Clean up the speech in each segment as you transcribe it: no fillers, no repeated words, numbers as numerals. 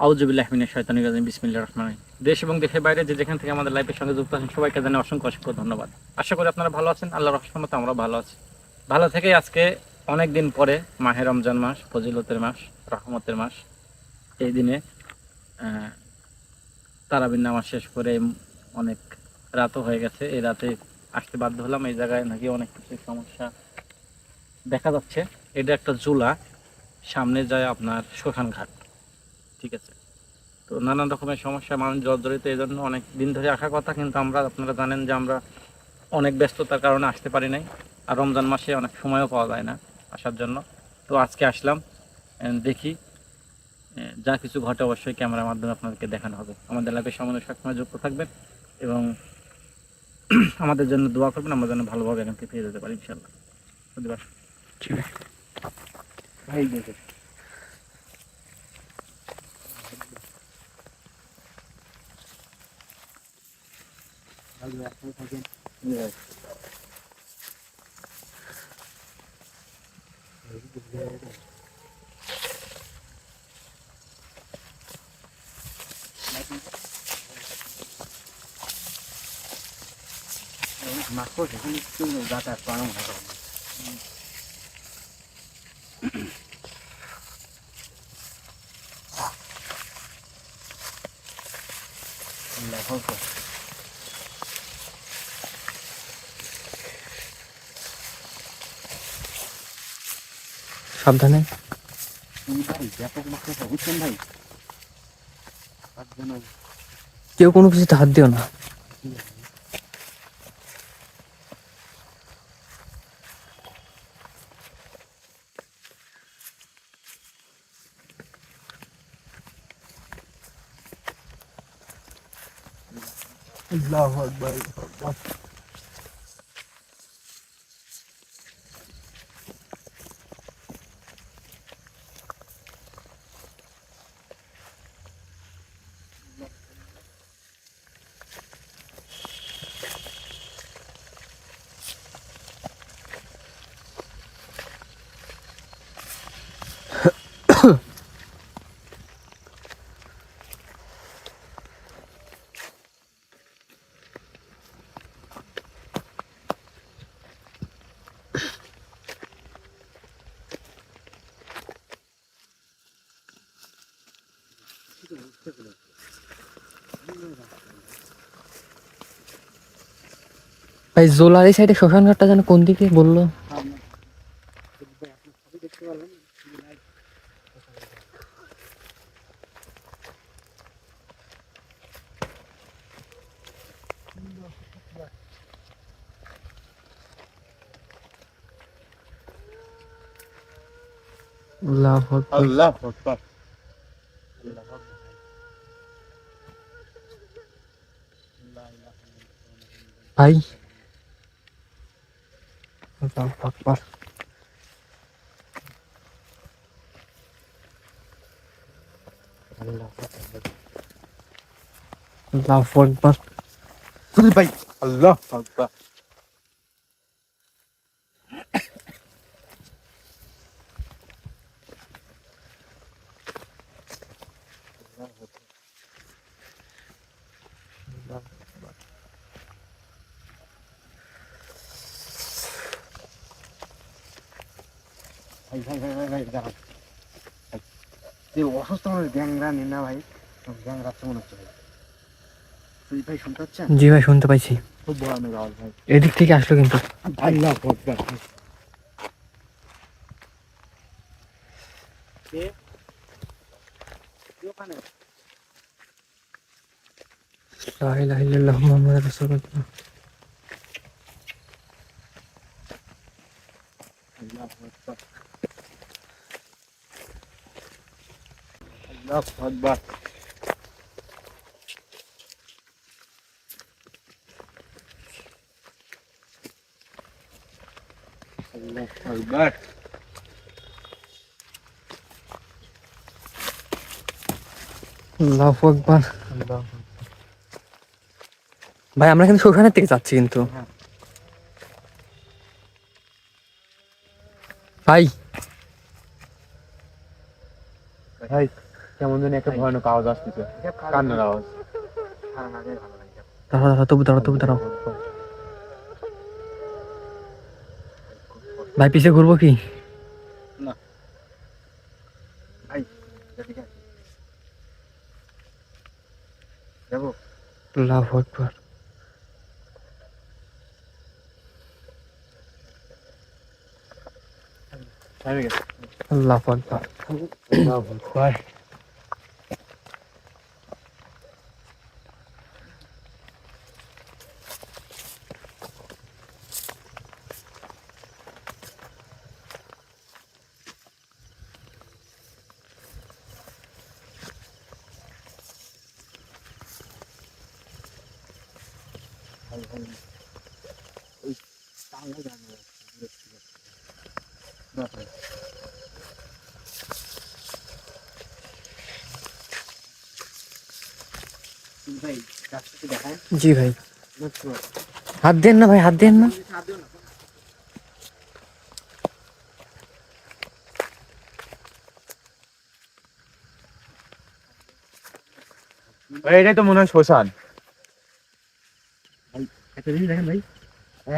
আউযুবিল্লাহি মিনাশ শাইতানির রাজিম বিসমিল্লাহির রহমানির রহিম। দেশ এবং দেশের বাইরে যে যেখান থেকে আমাদের লাইভের সঙ্গে যুক্ত আছেন সবাইকে জানাই অসংখ্য অসংখ্য ধন্যবাদ। আশা করি আপনারা ভালো আছেন, আল্লাহর রহমতে আমরা ভালো আছি। ভালো থেকেই আজকে অনেক দিন পরে মাহে রমজান মাস, ফজিলতের মাস, রহমতের মাস, এই দিনে তারাবির নামাজ শেষ করে অনেক রাতও হয়ে গেছে। এই রাতে আসতে বাধ্য হলাম। এই জায়গায় নাকি অনেক কিছু সমস্যা দেখা যাচ্ছে। এটা একটা জুলা, সামনে যায় আপনার শ্মশান ঘাট, ঠিক আছে। তো নানান রকমের সমস্যা মানুষ জর্জরিত, এই জন্য অনেক দিন ধরে আসার কথা, কিন্তু আপনারা জানেন যে আমরা অনেক ব্যস্ততার কারণে আসতে পারি নাই। আর রমজান মাসে অনেক সময়ও পাওয়া যায় না আসার জন্য। তো আজকে আসলাম, দেখি যা কিছু ঘটে অবশ্যই ক্যামেরার মাধ্যমে আপনাদেরকে দেখানো হবে। আমাদের লাইভের সঙ্গে সবসময় যুক্ত থাকবেন এবং আমাদের জন্য দোয়া করবেন, আমরা যেন ভালোভাবে এখান থেকে ফিরে যেতে পারি ইনশাল্লাহ। ঠিক আছে ভাই, মাস্ক সেখানে একটু যাতায়াত করানো হবে। সাবধানে। ভাই ব্যাপক মাত্রায় বুঝছেন ভাই, কেউ কোনো কিছুতে হাত দিও না। আল্লাহু আকবার। ভাই জোলার এই সাইডে শ্মশান ঘাটটা যেন কোন দিকে বললো? আল্লাহু আকবার। আল্লাহু আকবার। ভাই আল্লাহু আকবার। আল্লাহু আকবার। ভাই আল্লাহু আকবার। ভাই ভাই ভাই ভাই ভাই দাঁড়ান। যে অসুস্থ মানুষ গ্যাংরা নেই না ভাই, গ্যাংরা মনে হচ্ছে ভাই। তুই ভাই শুনতে পাচ্ছেন? জি ভাই শুনতে পাইছি। খুব ভয়ানক আওয়াজ ভাই। এদিক থেকে আসলো কিন্তু। আল্লাহু আকবার। কে ওখানে? লা ইলাহা ইল্লাল্লাহু মুহাম্মাদুর রাসূলুল্লাহ। আল্লাহু আকবার। আল্লাহু আকবার। আল্লাহু আকবার। আল্লাহু আকবার। ভাই আমরা কিন্তু শ্মশানের দিকে যাচ্ছি কিন্তু। ভাই ভাই কেমন জানি একটা ভয়ানক আওয়াজ আসতেছে, কান্নার আওয়াজ। দাঁড়াও দাঁড়াও, তবু দাঁড়াও। ভাই পিছে ঘুরবো কি? না ভাই এদিকে আসো। যাবো? আল্লাহু আকবার। হয়ে গেছে। আল্লাহু আকবার। ভাই ভাই রাস্তাটা দেখায়। জি ভাই, হাত দেন না ভাই, হাত দেন না। ভাই এটাই তো মনে হয় শ্মশান। একটা জিনিস দেখেন ভাই,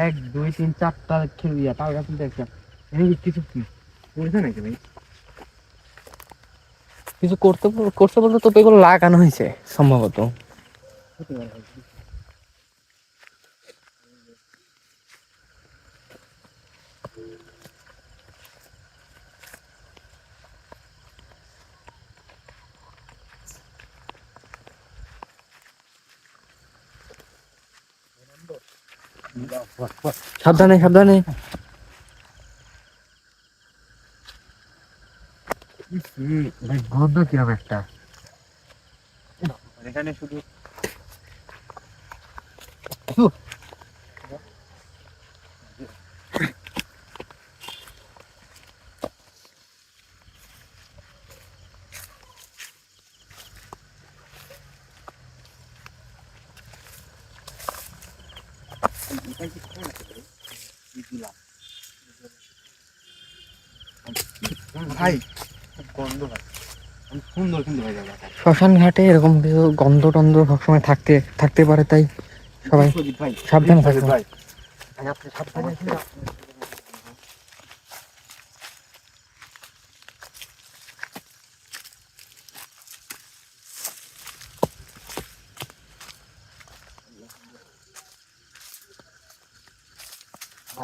1 2 3 4টা খেলিয়া তাল গাছ একটা কিছু কি বুঝছেন নাকি ভাই? কিছু করতে বলতে তো এগুলো লাগানো হয়েছে সম্ভবত। হতে পারে ভাই। সাবধানে সাবধানে। ভাই গন্ধ কিরকম একটা। এখানে শুধু ভাই গন্ধ ভাই, সুন্দর কিন্তু ভাই জায়গাটা। শ্মশান ঘাটে এরকম কিছু গন্ধ টন্ধ সবসময় থাকতে পারে, তাই সবাই ভাই সাবধানে থাকবেন। ভাই ভাই আপনি সাবধানে আছেন না?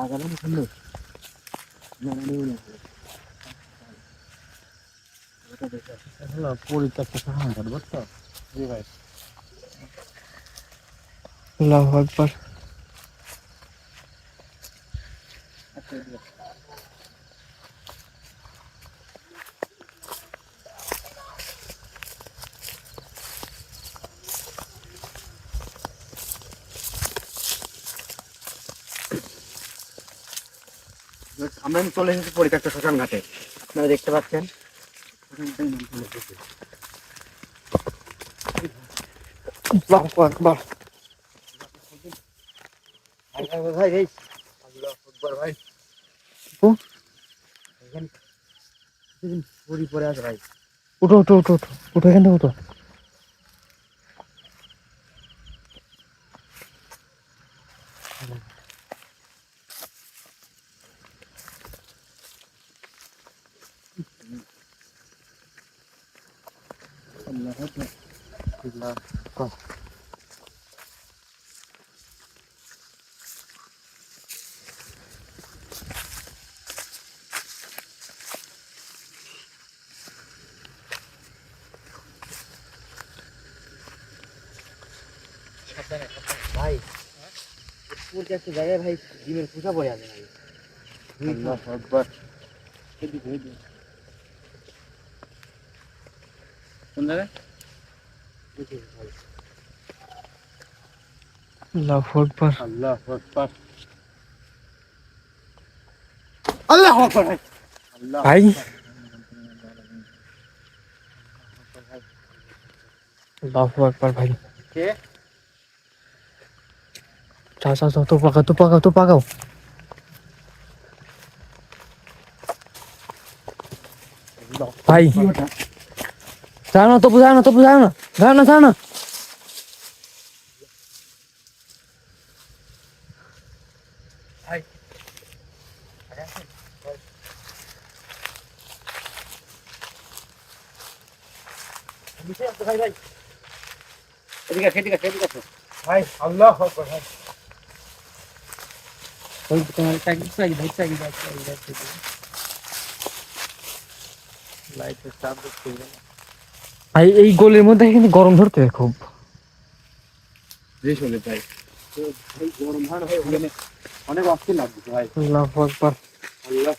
আগামী সুন্দর পরিত্যক্ত শহর বুঝছো? জি ভাই। আল্লাহু আকবার। আমরা চলে এসেছি পরিত্যক্ত শ্মশান ঘাটে, আপনারা দেখতে পাচ্ছেন। আল্লাহু আকবার। ভাই এই ভাই পরি পরে আছে ভাই। উঠো উঠো উঠো উঠো উঠো, এখান থেকে উঠো। ভাই একটা জায়গায় ভাই ডিমের খোসা পড়ে আছে ভাই। আল্লাহু আকবার। কোন জায়গায়? আল্লাহু আকবার। আল্লাহু আকবার। আল্লাহু আকবার ভাই। ভাই আল্লাহু আকবার ভাই। কে? যাও যাও যাও, তো পাকাও। ভাই যাও না তবু যাও না, তবু যাও না, যাও না, যাও না। এদিকে আছে, এদিকে আছে, এদিকে আছে। ভাই আল্লাহু আকবার ভাই। ওই তোমার লাইটের চাপ দেখতে গেলে ভাই এই গলির মধ্যে কিন্তু গরম ধরতে খুব। জি শুনে ভাই। ভাই গরম ভাই ভাই ওখানে অনেক অস্থির লাগছে ভাই। আল্লাহু আকবার। আল্লাহ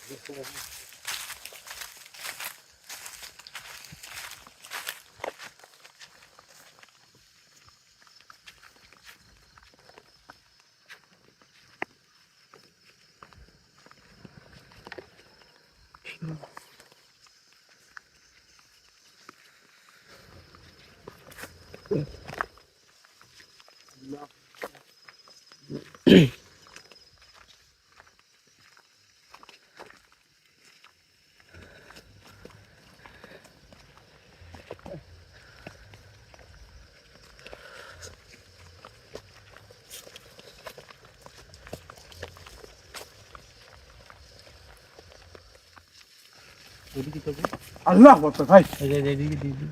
এদিকে তবে আল্লাহু আকবার ভাই। এদিকে দিদি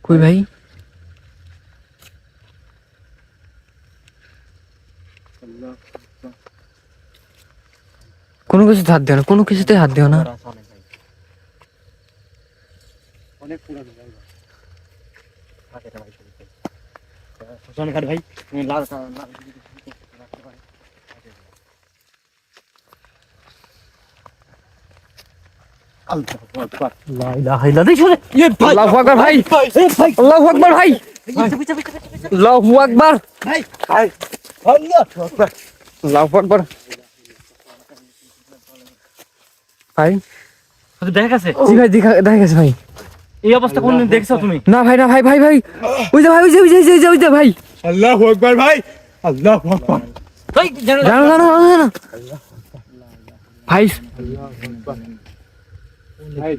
কই ভাই? আল্লাহ কোনো কিছু হাত দিও না, কোনো কিছুতে হাত দিও না। অনেক পুরানো ভাই। শোষণ কাঠ ভাই, লাল লাল আল্লাহু আকবার। লা ইলাহা ইল্লাল্লাহ। আল্লাহু আকবার ভাই, আল্লাহু আকবার ভাই, আল্লাহু আকবার, ভাই আল্লাহু আকবার। আল্লাহু আকবার। ভাই দেখ আছে জি ভাই, দেখা গেছে ভাই। এই অবস্থা কোনদিন দেখছো তুমি? না ভাই, না ভাই, ভাই ভাই ওই যে ভাই, ওই যে ওই যে ওই যে ওই যে ভাই, আল্লাহু আকবার ভাই। আল্লাহু আকবার। ভাই জানো জানো জানো জানো ভাই, ভাই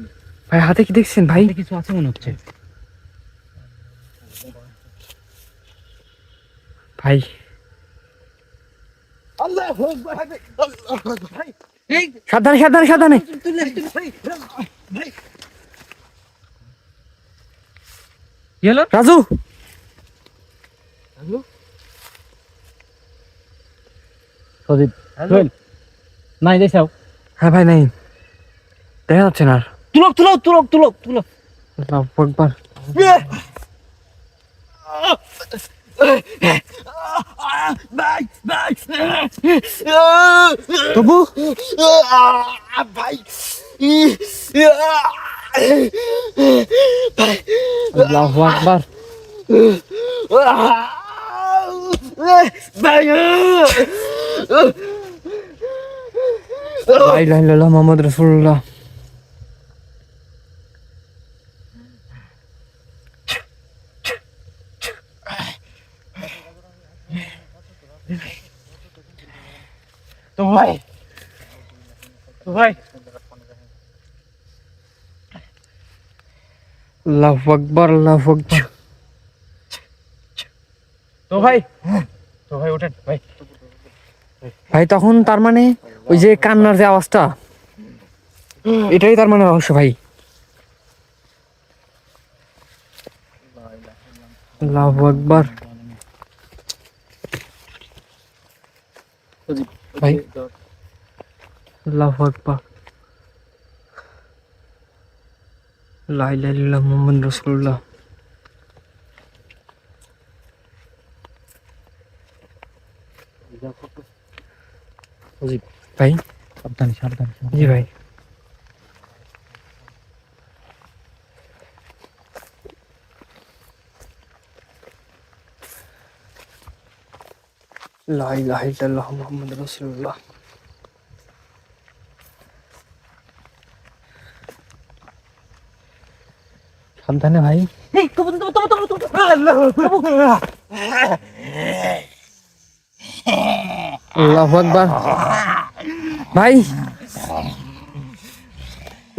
ভাই হাতে কি দেখছেন ভাই? কিছু আছে মনে হচ্ছে। ভাই আল্লাহু আকবার ভাই। আল্লাহু আকবার ভাই। এই সাবধানে সাবধানে সাবধানে। ভাই কি হলো? রাজু সজীব চল নাই দেখাও। হ্যাঁ ভাই নাই, দেখা যাচ্ছে না আর। তুলো তুলো তুলো তুলো তুলো। আল্লাহু আকবার। ভাই ভাই তবু ভাই আল্লাহু আকবার। ভাই লা ইলাহা ইল্লাল্লাহ মুহাম্মদ রাসূলুল্লাহ। তো ভাই আল্লাহু আকবার, আল্লাহু আকবার। তো ভাই ওঠেন ভাই। ভাই তখন তার মানে ওই যে কান্নার যে আওয়াজটা, এটাই তার মানে রহস্য ভাই। আল্লাহু আকবার। ভাই আল্লাহু আকবার। লা ইলাহা ইল্লাল্লাহ মুহাম্মাদুর রাসূলুল্লাহ। ভাই সাবধানে সাবধানে। জি ভাই। লা ইলাহা ইল্লাল্লাহ মুহাম্মাদুর রাসূলুল্লাহ। সাবধানে ভাই। এই তবু তবু তবু তবু তবু। আল্লাহু আকবার। ভাই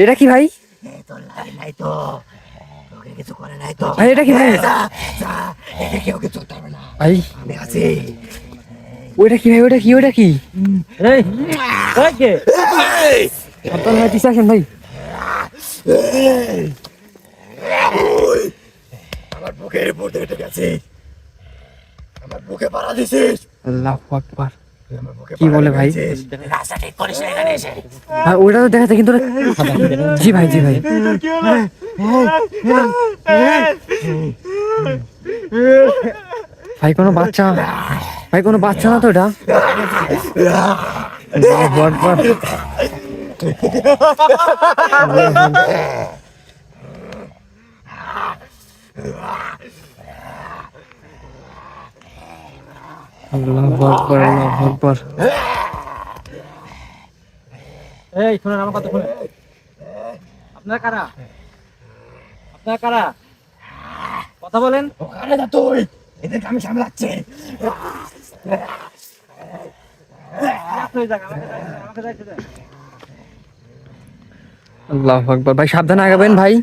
এটা কি ভাই? ভাই এটা কি ভাই ভাই ওইটা কি ভাই ওইটা কি ওইটা কি এই ওই কে? সাবধান ভাই পিছে আসেন ভাই আমার বুকের উপর থেকে গেছে, আমার বুকে পাড়া দিছিস, আল্লাহু আকবার আমার বুকে কি বলে ভাই রাস্তা ঠিক করিস না এখানে এসে। হ্যাঁ ওইটা তো দেখাতে কিন্তু জি ভাই জি ভাই ভাই কোনো বাচ্চা ভাই কোনো বাচ্চা না তো এটা আল্লাহু আকবার আল্লাহু আকবার আল্লাহু আকবার এই শুনেন আমার কথা শুনেন। আপনারা কারা? আপনারা কারা? কথা বলেন। ওখানে যা তুই, এদেরকে আমি সামলাচ্ছি। আমাকে যাইতে দেন। আল্লাহু আকবার ভাই সাবধানে আগাবেন ভাই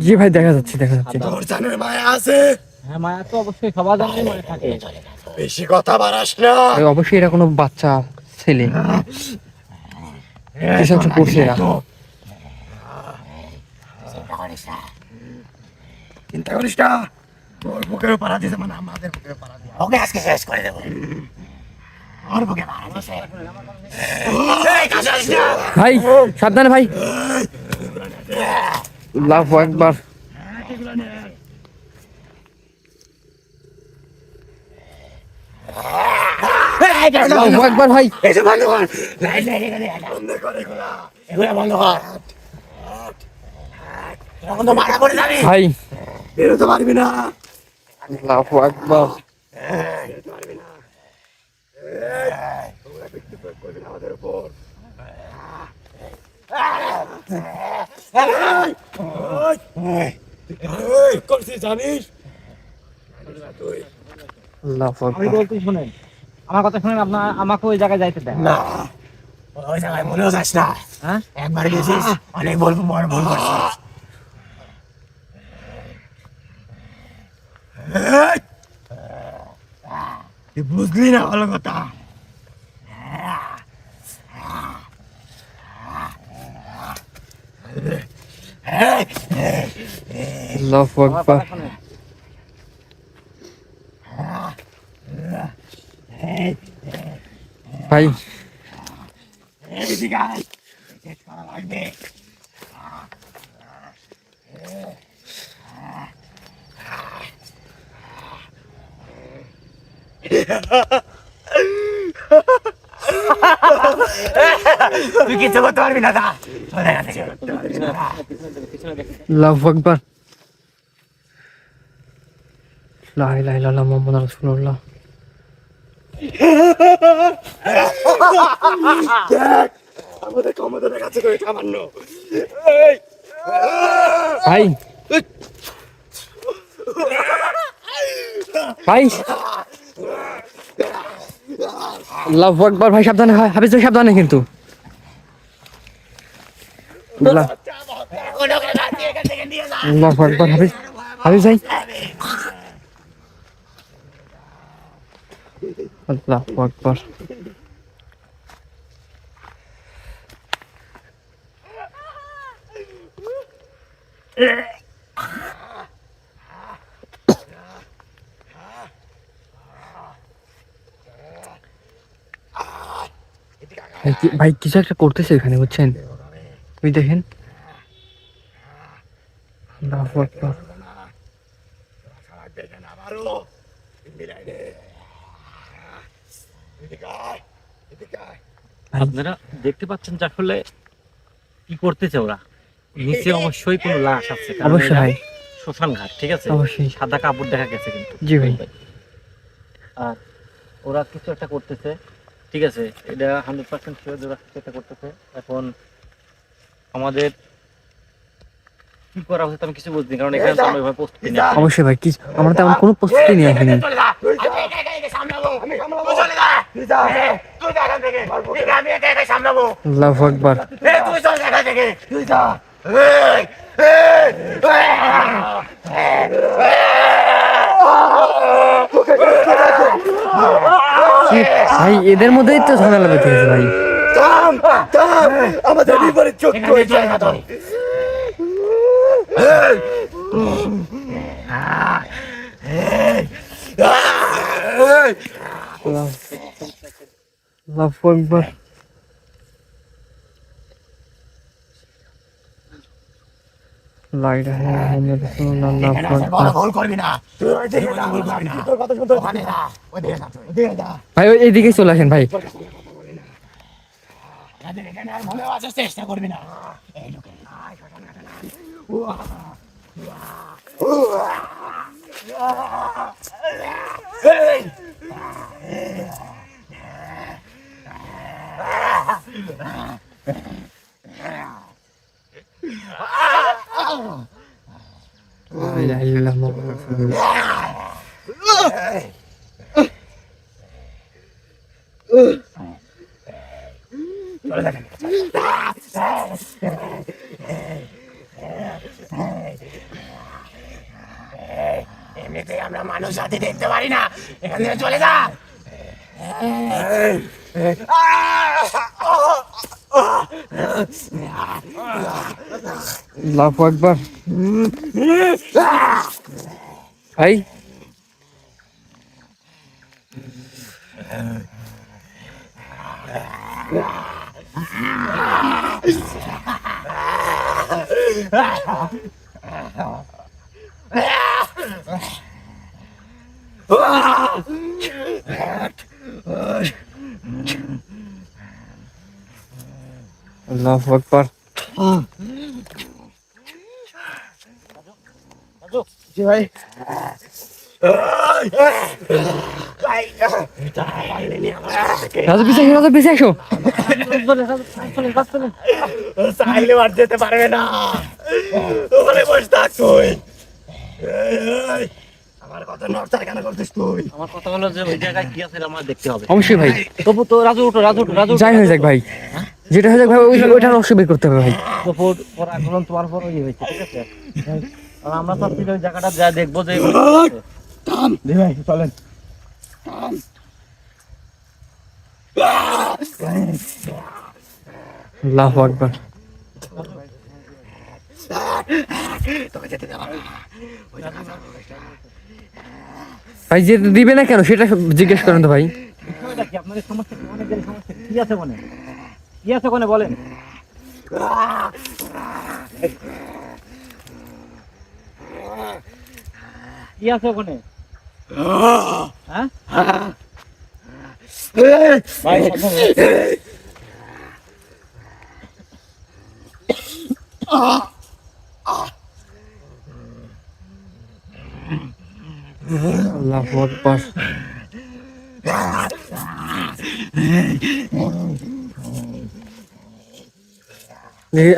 জি ভাই দেখা যাচ্ছে তোর জানের মায়া আছে, হ্যাঁ মায়া তো অবশ্যই সবার জানেই মায়া থাকে। বেশি কথা বাড়াস না। ভাই, অবশ্যই এটা কোনো বাচ্চা ছেলে কিছু একটা করছে এরা চিন্তা করিস না, তোর বুকেরও পাড়া দিছে মানে আমাদের বুকেরও পাড়া দিয়ে ওকে আজকে শেষ করে দেবো। ওর বুকে পাড়া দিছে। এই কাছে আসিস না। ভাই সাবধানে ভাই আল্লাহু আকবার আল্লাহু আকবার ভাই এই যে বন্ধ কর, লাইট লাইট এখানে বন্ধ কর, এগুলা বন্ধ কর। এখন তো মারা পড়ে যাবি, ভাই বেরোতে পারবি না, আল্লাহু আকবার বেরোতে পারবি না। তোমরা ব্যক্তি প্রয়োগ করবি না আমাদের উপর। করছিস জানিস তুই? আল্লাহু আমি আকবার বলতে শুনেন, আমার কথা শুনেন। আপনার আমাকে ওই জায়গায় যাইতে দেন না, ওই জায়গায় মনেও যাস না। হ্যাঁ একবার গেছিস, অনেক বড় বড় ভুল করছিস। তুই বুঝলি না ভালো কথা। আল্লাহু আমার আকবার কথা শুনেন। ভাই এদিকে আয়, শেষ করা লাগবে। তুই কিছু করতে পারবি না, দা চলে গেছে, কিছু করতে পারবি না। আল্লাহু আকবার লা ইলাহা ইল্লাল্লাহ মুহাম্মাদুর রাসূলুল্লাহ দেখ, আমাদের ক্ষমতা দেখাচ্ছে করে সামান্য। ভাই ভাই আল্লাহু আকবার ভাই সাবধানে ভাই হাফিজ ভাই সাবধানে কিন্তু আল্লাহু আকবার হাফিজ হাফিজ ভাই আল্লাহু আকবার ভাই কিছু একটা করতেছে এখানে বুঝছেন ওই দেখেন আল্লাহু আকবার আপনারা দেখতে পাচ্ছেন যে আসলে কি করতেছে ওরা। নিচে অবশ্যই কোনো লাশ আছে, কারণ অবশ্যই এটা ভাই শ্মশান ঘাট, ঠিক আছে? অবশ্যই সাদা কাপড় দেখা গেছে কিন্তু। জি ভাই আর ওরা কিছু একটা করতেছে, ঠিক আছে? এটা 100% শিওর ওরা কিছু একটা করতেছে। এখন আমাদের কি করা উচিত আমি কিছু বুঝিনি, কারণ এখানে তো আমরা ওইভাবে প্রস্তুতি নেই। অবশ্যই ভাই কি আমরা তেমন কোনো প্রস্তুতি নিয়ে আসিনি আমি সামলাবো, আমি সামলাবো, চলে যা। তুই যা এখান থেকে আমি একা একা সামলাবো। আল্লাহু আকবার। তুই চল এখান থেকে, তুই যা। ভাই এদের মধ্যেই তো ঝামেলা বেঁধে গেছে ভাই। থাম, আমাদের বিপরীত চক্ষু এই জায়গা তো। আল্লাহু আকবার। লা ইলাহা ইল্লাল্লাহ আল্লাহু আকবার। ভুল করবি না, তুই ওই দিকে যা, তোর কথা শুনতে ওখানে যা, ওই দিকে যা, ওই দিকে যা। ভাই ওই এইদিকে চলে আসেন ভাই। তাদের এখানে আর ভুলেও আসার চেষ্টা করবি না। এই লোকে লা ইলাহা ইল্লাল্লাহ মুহাম্মাদুর রাসূলুল্লাহ। এমনিতে আমরা মানুষ জাতি দেখতে পারি না, এখান থেকে চলে যা। আল্লাহু আকবার। ভাই আল্লাহু আকবার। জি ভাই। রাজু পিছে আসো, রাজু পিছে আসো। চাইলে আর যেতে পারবে না, ওখানে বসে থাক তুই। আমার কথা নড়ছাড় কেন করছিস তুই? আমার কথা হলো যে ওই জায়গায় কি আছে আমার দেখতে হবে। অবশ্যই ভাই, তবু তো রাজু উঠো, রাজু উঠো, রাজু উঠো। যাই হয়ে যাক ভাই, যেটা হয়ে যাক ভাই ওইটা অবশ্যই বের করতে হবে ভাই। তো পর আন্দোলন তোমার পর ইয়ে হয়েছে, ঠিক আছে? আর আমরা তো ওই জায়গাটা যা দেখবো যে থাম দি ভাই, চলেন। থাম। আল্লাহু আকবার। তোকে যেতে দেবো না। ভাই যেতে দিবে না কেন সেটা জিজ্ঞেস করেন তো ভাই। বিষয়টা কি? আপনাদের সমস্যা কি? অনেক দেরি সমস্যা কি আছে কোনে? কি আছে কোনে বলেন? কি আছে ওখানে? হ্যাঁ ভাই, আল্লাহু আকবার।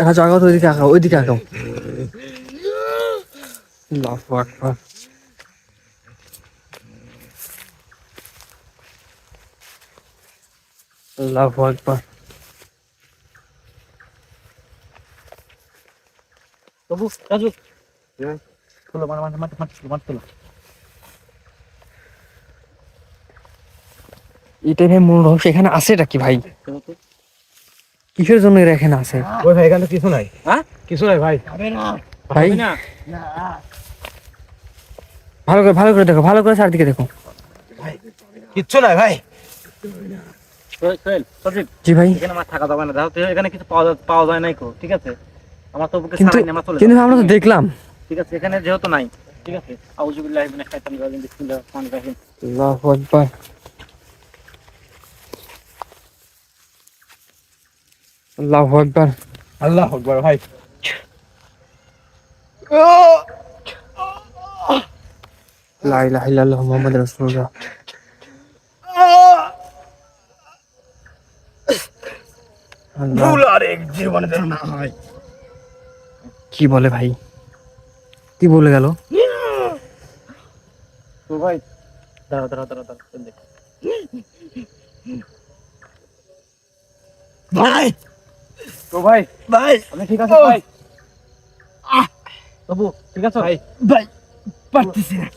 হাজু আগাও তো, ওইদিকে আগাও, ওইদিকে আগাও। আল্লাহু আকবার। আল্লাহু আকবার। তবু রাজু তোলো, মাঠ তোলো। এটাই ভাই মূল রহস্য, এখানে আছেটা কি ভাই? কিসের জন্য এরা এখানে আছে? ওই ভাই, এখানে কিছু নাই। হ্যাঁ কিছু নাই ভাই। হবে না, ভাই না ভালো করে দেখো, ভালো করে চারদিকে দেখো। কিচ্ছু নাই ভাই। সোহেল, সজীব, জি ভাই। এখানে আমার থাকা যাবে না, দেখো তো এখানে কিছু পাওয়া যায় নাই কো, ঠিক আছে? আমার তো বুকে কিন্তু ছাড়াই না, আমার চলে কিন্তু যাও। আমরা তো দেখলাম। ঠিক আছে, এখানে যেহেতু নাই, ঠিক আছে? আউযুবিল্লাহি মিনাশ শাইতানির রাজিম, বিসমিল্লাহির রহমানির রহিম। আল্লাহু আকবার। আল্লাহু আকবার। আল্লাহু আকবার ভাই। লা ইলাহা ইল্লাল্লাহ মুহাম্মাদুর রাসূলুল্লাহ। আল্লাহ, ভুল আর এক জীবনে যেন না হয়। কি বলে ভাই? কি বলে গেল? তো ভাই দাঁড়া, দেখ। ভাই তো ভাই ভাই আপনি ঠিক আছে ভাই? তবু ঠিক আছে ভাই? ভাই পারতেছি না।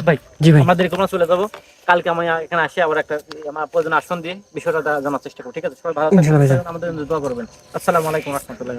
ভাই জি ভাই। আমাদের কোনো চলে যাবো, কালকে আমি এখানে আসি আবার একটা আমার প্রয়োজন আসন দিয়ে বিষয়টা জানার চেষ্টা করবো। ঠিক আছে, সবাই ভালো ইনশাআল্লাহ ভাইজান। থাকবেন, আমাদের জন্য দোয়া করবেন। আসসালামু আলাইকুম রহমতুল্লাহ।